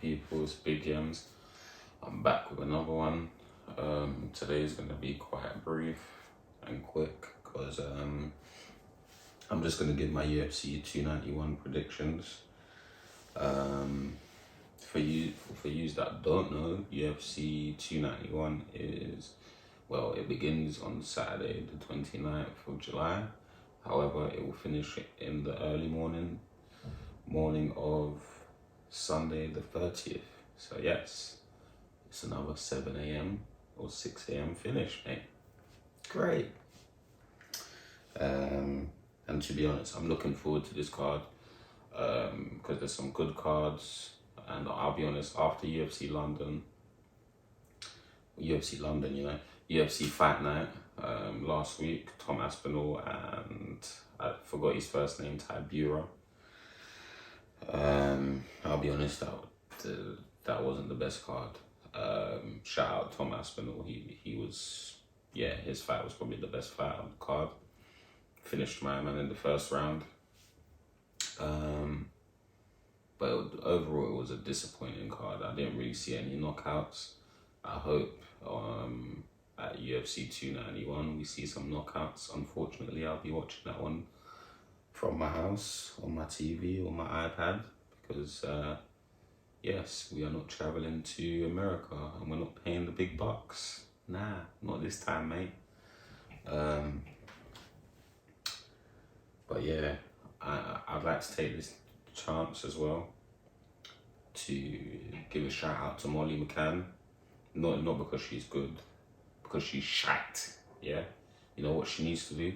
people? It's Big Yams. I'm back with another one. Today is going to be quite brief and quick because I'm just going to give my UFC 291 predictions. For you that don't know, UFC 291 is, well, it begins on Saturday the 29th of July. However, it will finish in the early morning of Sunday the 30th. So yes, it's another 7 a.m. or 6 a.m. finish, mate. Great. And to be honest, I'm looking forward to this card because there's some good cards. And I'll be honest, after UFC London, UFC Fight Night last week, Tom Aspinall and I forgot his first name, Tybura. I'll be honest, that wasn't the best card. Shout out Tom Aspinall. He was, his fight was probably the best fight on the card. Finished my man in the first round. But overall, it was a disappointing card. I didn't really see any knockouts. I hope at UFC 291 we see some knockouts. Unfortunately, I'll be watching that one from my house, on my TV, or my iPad, because yes, we are not traveling to America and we're not paying the big bucks. Nah, not this time, mate. But yeah, I'd like to take this chance as well to give a shout out to Molly McCann. Not because she's good, because she's shite. Yeah, you know what she needs to do?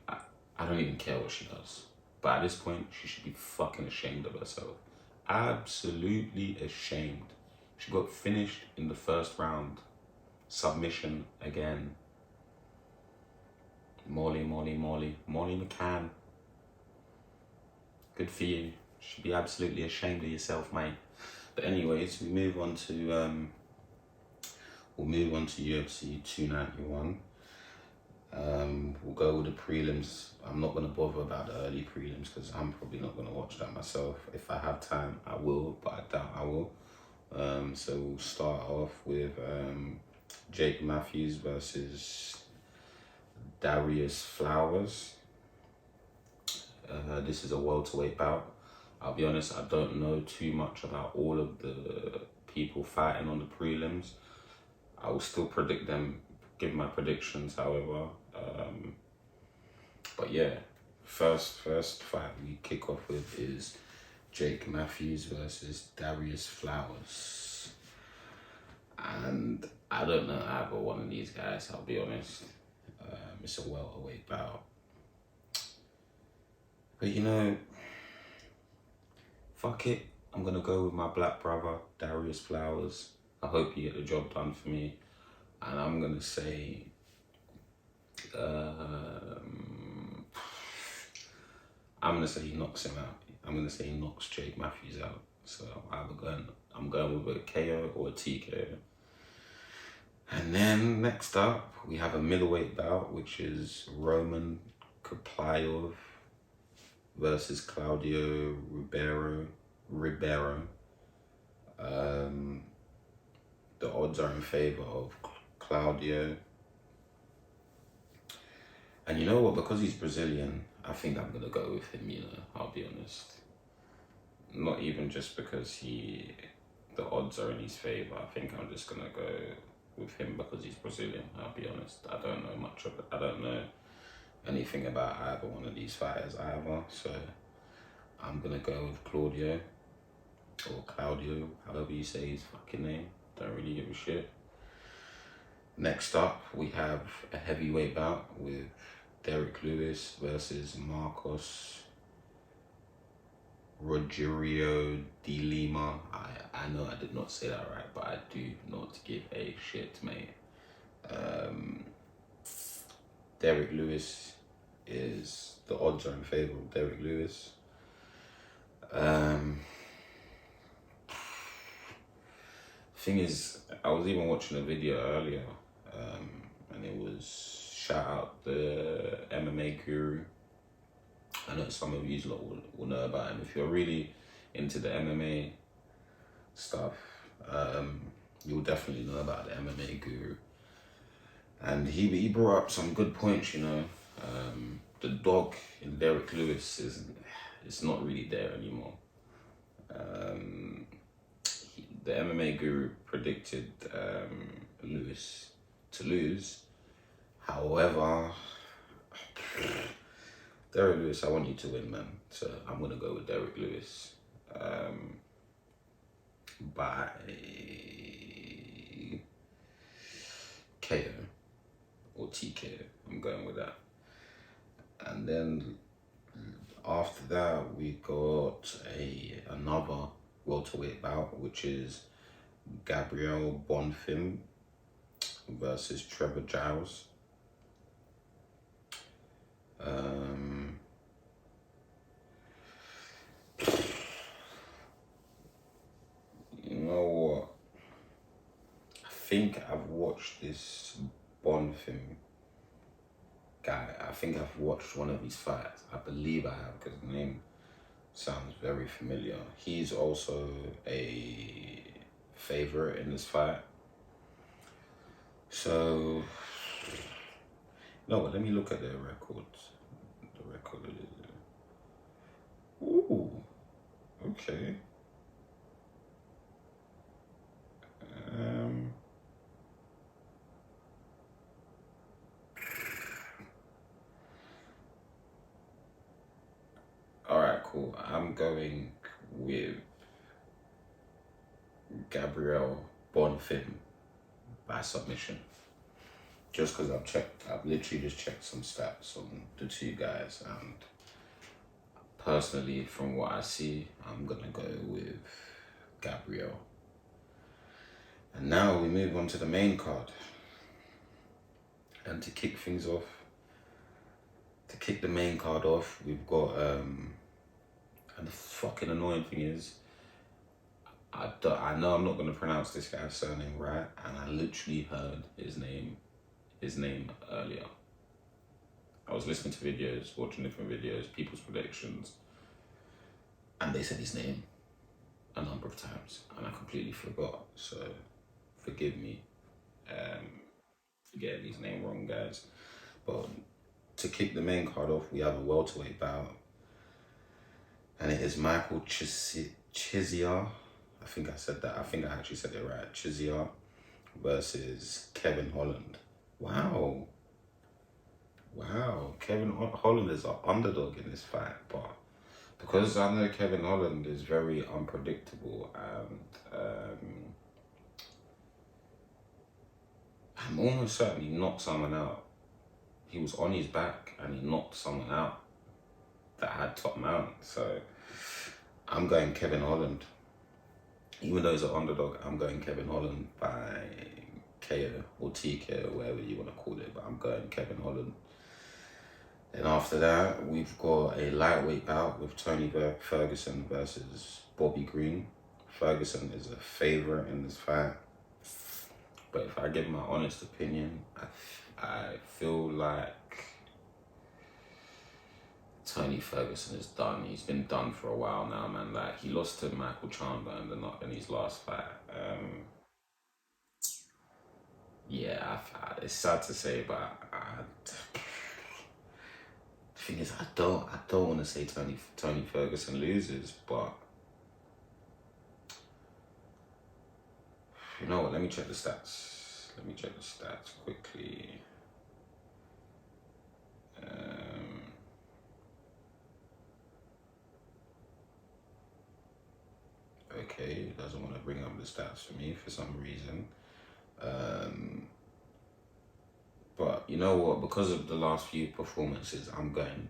I don't even care what she does, but at this point she should be fucking ashamed of herself. Absolutely ashamed. She got finished in the first round. Submission again. Molly McCann. Good for you. You should be absolutely ashamed of yourself, mate. But anyways, we move on to UFC 291. We'll go with the prelims. I'm not going to bother about the early prelims because I'm probably not going to watch that myself. If I have time, I will, but I doubt I will. So we'll start off with Jake Matthews versus Darius Flowers. This is a welterweight bout. I'll be honest, I don't know too much about all of the people fighting on the prelims. I will still predict them, give my predictions, however. But yeah, first fight we kick off with is Jake Matthews versus Darius Flowers. And I don't know either one of these guys, I'll be honest. It's a welterweight bout. But you know, fuck it. I'm going to go with my black brother, Darius Flowers. I hope you get the job done for me. And I'm going to say... I'm going to say he knocks him out. I'm going to say he knocks Jake Matthews out. So I'm going with a KO or a TKO. And then next up, we have a middleweight bout, which is Roman Kopylov versus Claudio Ribeiro. The odds are in favor of Claudio. And you know what? Because he's Brazilian, I think I'm going to go with him, you know, I'll be honest. Not even just because the odds are in his favor. I think I'm just going to go with him because he's Brazilian, I'll be honest. I don't know much of it. I don't know anything about either one of these fighters either. So I'm going to go with Claudio, or Claudio, however you say his fucking name. Don't really give a shit. Next up, we have a heavyweight bout with Derek Lewis versus Marcos Rogerio de Lima. I know I did not say that right, but I do not give a shit, mate. Derek Lewis the odds are in favor of Derek Lewis. Thing is, I was even watching a video earlier, and it was shout out the MMA guru. I know some of you will know about him. If you're really into the MMA stuff, you'll definitely know about the MMA guru. And he brought up some good points, you know. The dog in Derek Lewis it's not really there anymore. The MMA guru predicted Lewis to lose. However, Derek Lewis, I want you to win, man. So I'm gonna go with Derek Lewis by KO or TKO. I'm going with that. And then after that, we got another welterweight bout, which is Gabriel Bonfim versus Trevor Giles. You know what? I think I've watched this Bonfim guy. I think I've watched one of his fights. I believe I have, because the name sounds very familiar. He's also a favorite in this fight. So, no, let me look at their records. The record is... Ooh, okay. All right, cool. I'm going with Gabriel Bonfim by submission. Just because I've literally just checked some stats on the two guys, and personally, from what I see, I'm gonna go with Gabriel. And now we move on to the main card. And to kick the main card off, we've got, and the fucking annoying thing is, I know I'm not gonna pronounce this guy's surname right, and I literally heard his name earlier. I was listening to videos, watching different videos, people's predictions, and they said his name a number of times, and I completely forgot. So forgive me for getting his name wrong, guys. But to kick the main card off, we have a welterweight bout, and it is Michael Chizier. I think I said that. I think I actually said it right. Chizier versus Kevin Holland. Wow. Kevin Holland is an underdog in this fight, but because I know Kevin Holland is very unpredictable, and I'm almost certain he knocked someone out. He was on his back and he knocked someone out that had top mount. So I'm going Kevin Holland. Even though he's an underdog, I'm going Kevin Holland by KO or TKO, whatever you want to call it, but I'm going Kevin Holland. Then after that, we've got a lightweight bout with Tony Ferguson versus Bobby Green. Ferguson is a favorite in this fight, but if I give my honest opinion, I feel like Tony Ferguson is done. He's been done for a while now, man. Like, he lost to Michael Chandler in his last fight. Yeah, it's sad to say, but the thing is, I don't want to say Tony Ferguson loses, but you know what? Let me check the stats. Quickly. Okay, it doesn't want to bring up the stats for me for some reason. But you know what? Because of the last few performances, I'm going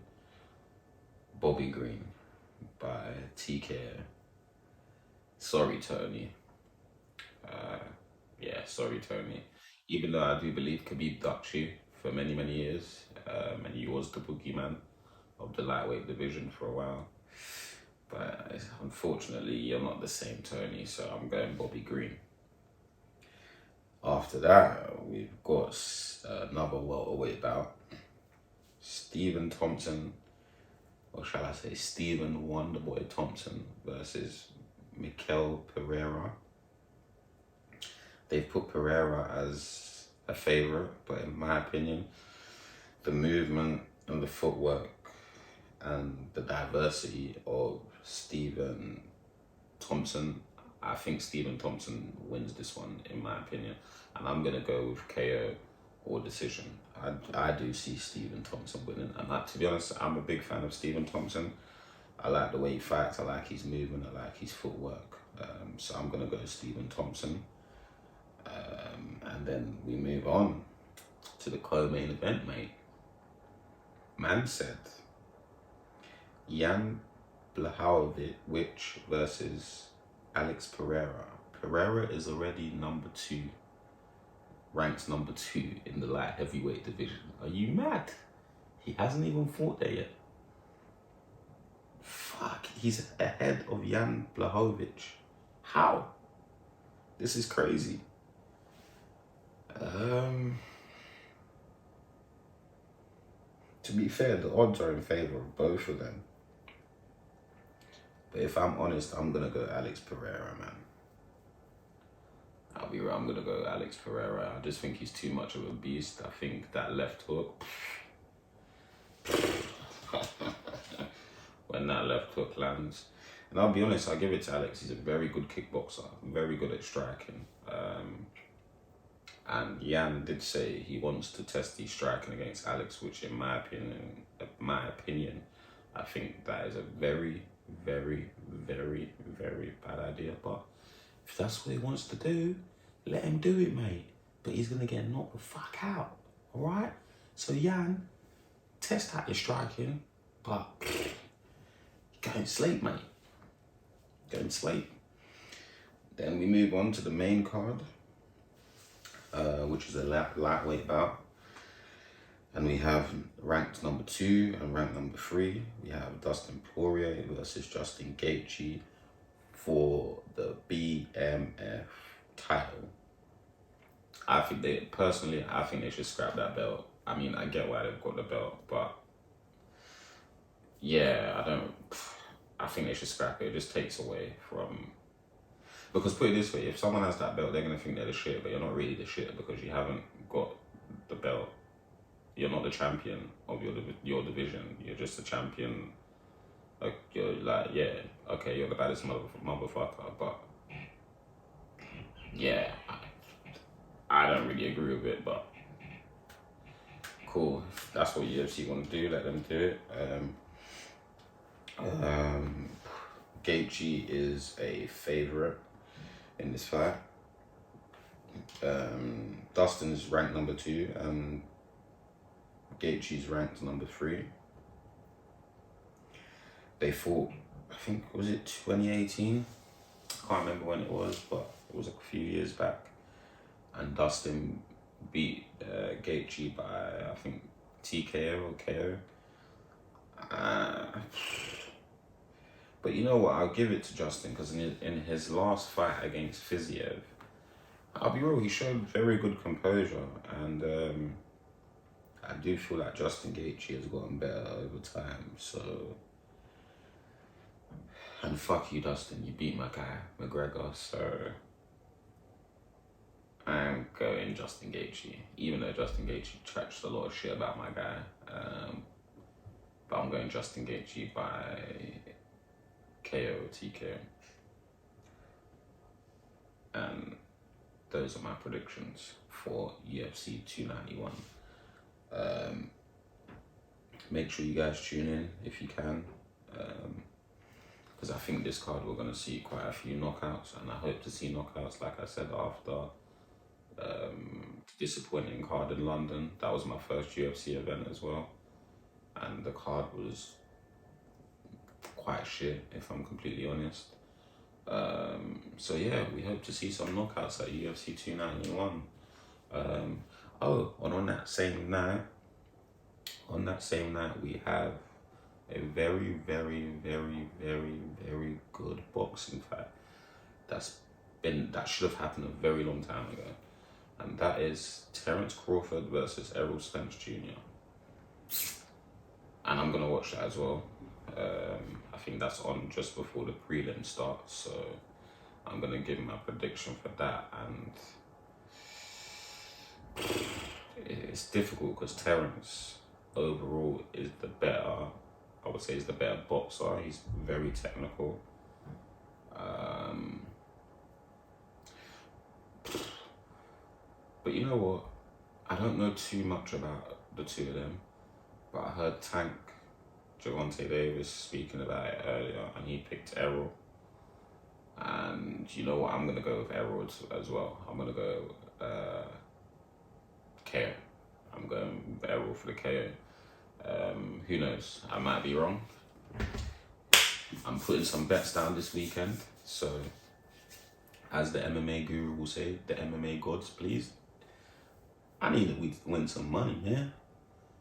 Bobby Green by TKO. Sorry, Tony. Yeah, sorry, Tony. Even though I do believe Khabib ducked you for many, many years, and he was the boogeyman of the lightweight division for a while. But unfortunately, you're not the same Tony, so I'm going Bobby Green. After that, we've got another welterweight bout. Stephen Thompson, or shall I say Stephen Wonderboy Thompson versus Mikel Pereira. they've put Pereira as a favourite, but in my opinion, the movement and the footwork and the diversity of Stephen Thompson, I think Stephen Thompson wins this one, in my opinion. And I'm going to go with KO or decision. I do see Stephen Thompson winning. And to be honest, I'm a big fan of Stephen Thompson. I like the way he fights. I like his movement. I like his footwork. So I'm going to go Stephen Thompson. And then we move on to the co-main event, mate. Man said Jan Blachowicz versus Alex Pereira. Pereira is already number 2, ranked number 2 in the light heavyweight division. Are you mad? He hasn't even fought there yet. Fuck, he's ahead of Jan Blachowicz. How? This is crazy. To be fair, the odds are in favour of both of them. But if I'm honest, I'm going to go Alex Pereira, man. I'll be right, I'm going to go Alex Pereira. I just think he's too much of a beast. I think that left hook, when that left hook lands. And I'll be honest, I'll give it to Alex. He's a very good kickboxer, very good at striking. And Jan did say he wants to test his striking against Alex, which in my opinion, I think that is a very, very, very, very bad idea. But if that's what he wants to do, let him do it, mate. But he's going to get knocked the fuck out, all right? So Jan, test out your striking, but go and sleep, mate. Go and sleep. Then we move on to the main card, which is a lightweight bout. And we have ranked number 2 and ranked number 3. We have Dustin Poirier versus Justin Gaethje for the BMF title. I think they should scrap that belt. I mean, I get why they've got the belt, but yeah, I think they should scrap it. It just takes away from, because put it this way, if someone has that belt, they're going to think they're the shit, but you're not really the shit because you haven't got the belt. You're not the champion of your division. You're just a champion. Like, you're like, yeah, okay, you're the baddest motherfucker, but yeah, I don't really agree with it, but cool. If that's what UFC want to do, let them do it. Gaethje is a favorite in this fight. Dustin's ranked number 2 and Gaethje's ranked number 3. They fought, I think, was it 2018? I can't remember when it was, but it was a few years back. And Dustin beat Gaethje by, I think, TKO or KO. But you know what? I'll give it to Justin because in his last fight against Fiziev, I'll be real, he showed very good composure, and I do feel like Justin Gaethje has gotten better over time. So, and fuck you, Dustin, you beat my guy McGregor. So I'm going Justin Gaethje, even though Justin Gaethje trashed a lot of shit about my guy. But I'm going Justin Gaethje by KO or TKO. And those are my predictions for UFC 291. Make sure you guys tune in if you can, because I think this card we're going to see quite a few knockouts, and I hope to see knockouts, like I said, after disappointing card in London. That was my first UFC event as well, and the card was quite shit, if I'm completely honest. So yeah, we hope to see some knockouts at UFC 291. And on that same night, we have a very, very, very, very, very good boxing fight that should have happened a very long time ago, and that is Terrence Crawford versus Errol Spencer Jr. And I'm gonna watch that as well. I think that's on just before the prelim starts, so I'm gonna give my prediction for that, and it's difficult because Terrence overall is the better, I would say, is the better boxer. He's very technical. But you know what? I don't know too much about the two of them, but I heard Tank Javante Davis speaking about it earlier, and he picked Errol. And you know what? I'm gonna go with Errol as well. I'm gonna go KO. I'm going with Errol for the KO. Who knows? I might be wrong. I'm putting some bets down this weekend, so as the MMA guru will say, the MMA gods, please. I need to win some money, man.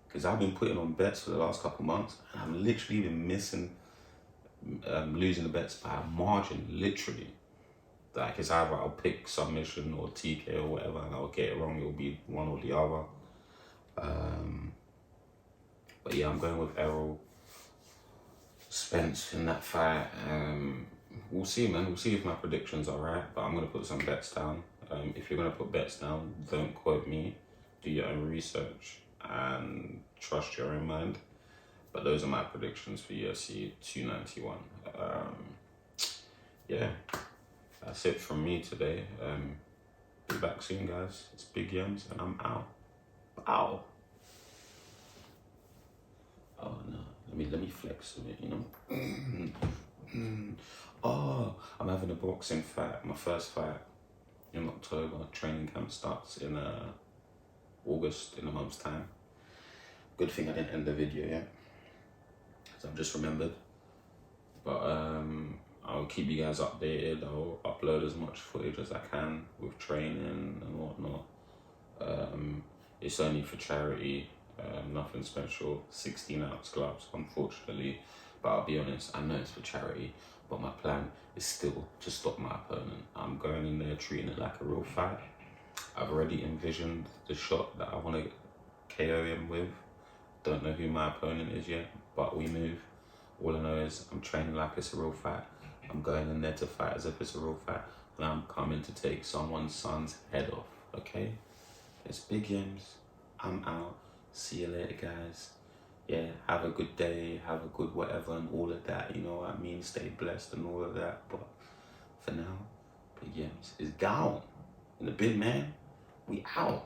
Because I've been putting on bets for the last couple months, and I'm literally been missing, losing the bets by a margin, literally. Like, it's either I'll pick submission or TK or whatever, and I'll get it wrong, it'll be one or the other. But yeah, I'm going with Errol Spence in that fight. We'll see, man. We'll see if my predictions are right, but I'm going to put some bets down. If you're going to put bets down, don't quote me. Do your own research and trust your own mind. But those are my predictions for UFC 291. Yeah, that's it from me today. Be back soon, guys. It's Big Yums, and I'm out. Ow. Oh no, let me flex a bit, you know. Oh, I'm having a boxing fight, my first fight in October. Training camp starts in August, in a month's time. Good thing I didn't end the video yet, because I've just remembered. But I'll keep you guys updated. I'll upload as much footage as I can with training and whatnot. It's only for charity. Nothing special. 16-ounce gloves, unfortunately. But I'll be honest, I know it's for charity, but my plan is still to stop my opponent. I'm going in there treating it like a real fight. I've already envisioned the shot that I want to KO him with. Don't know who my opponent is yet, but we move. All I know is I'm training like it's a real fight. I'm going in there to fight as if it's a real fight, and I'm coming to take someone's son's head off, okay? It's Big Yums. I'm out. See you later, guys. Yeah, have a good day, have a good whatever and all of that, you know what I mean? Stay blessed and all of that, but for now, Big Yums is gone. And the big man, we out.